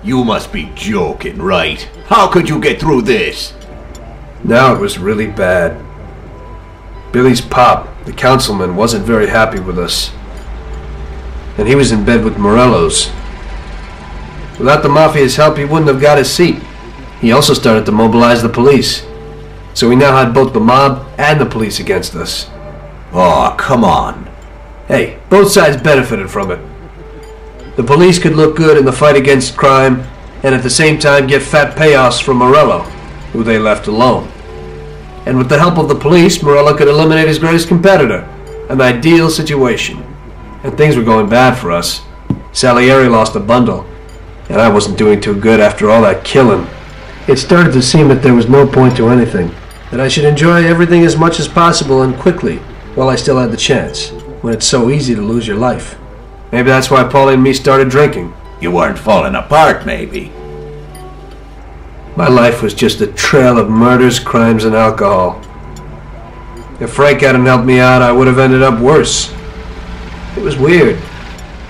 You must be joking, right? How could you get through this? Now it was really bad. Billy's pop, the councilman, wasn't very happy with us. And he was in bed with Morello's. Without the Mafia's help, he wouldn't have got his seat. He also started to mobilize the police. So we now had both the mob and the police against us. Oh, come on. Hey, both sides benefited from it. The police could look good in the fight against crime, and at the same time get fat payoffs from Morello, who they left alone. And with the help of the police, Morello could eliminate his greatest competitor. An ideal situation. And things were going bad for us. Salieri lost a bundle, and I wasn't doing too good after all that killing. It started to seem that there was no point to anything, that I should enjoy everything as much as possible and quickly, while I still had the chance, when it's so easy to lose your life. Maybe that's why Paulie and me started drinking. You weren't falling apart, maybe. My life was just a trail of murders, crimes, and alcohol. If Frank hadn't helped me out, I would have ended up worse. It was weird,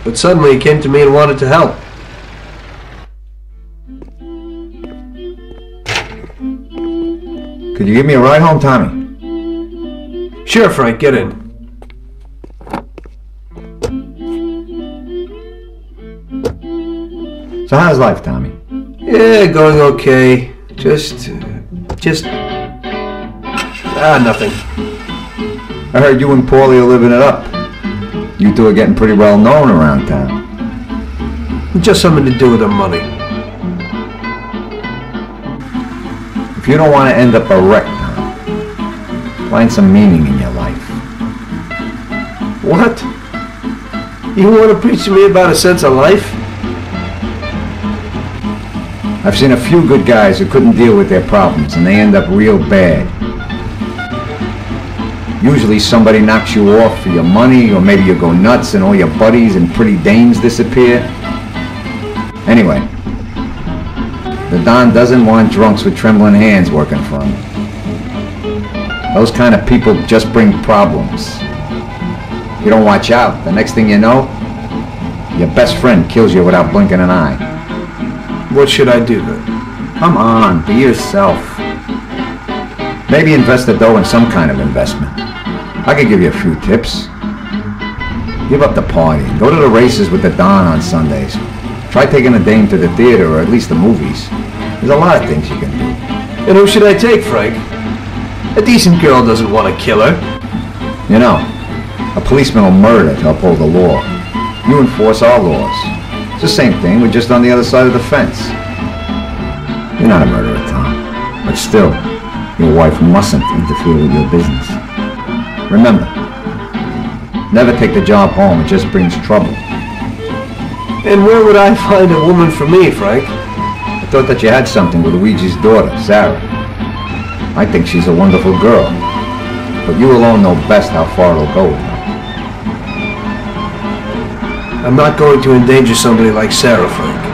but suddenly he came to me and wanted to help. Could you give me a ride home, Tommy? Sure, Frank, get in. So how's life, Tommy? Yeah, going okay. Nothing. I heard you and Paulie are living it up. You two are getting pretty well known around town. Just something to do with the money. If you don't want to end up a wreck, Tom, find some meaning in your life. What? You want to preach to me about a sense of life? I've seen a few good guys who couldn't deal with their problems and they end up real bad. Usually somebody knocks you off for your money, or maybe you go nuts and all your buddies and pretty dames disappear. Anyway, the Don doesn't want drunks with trembling hands working for him. Those kind of people just bring problems. If you don't watch out, the next thing you know, your best friend kills you without blinking an eye. What should I do then? Come on, be yourself. Maybe invest the dough in some kind of investment. I could give you a few tips. Give up the partying. Go to the races with the Don on Sundays. Try taking a dame to the theater, or at least the movies. There's a lot of things you can do. And who should I take, Frank? A decent girl doesn't want to kill her. You know, a policeman will murder to uphold the law. You enforce our laws. It's the same thing, we're just on the other side of the fence. You're not a murderer, Tom. But still, your wife mustn't interfere with your business. Remember, never take the job home, it just brings trouble. And where would I find a woman for me, Frank? I thought that you had something with Luigi's daughter, Sarah. I think she's a wonderful girl. But you alone know best how far it'll go with her. I'm not going to endanger somebody like Sarah, Frank.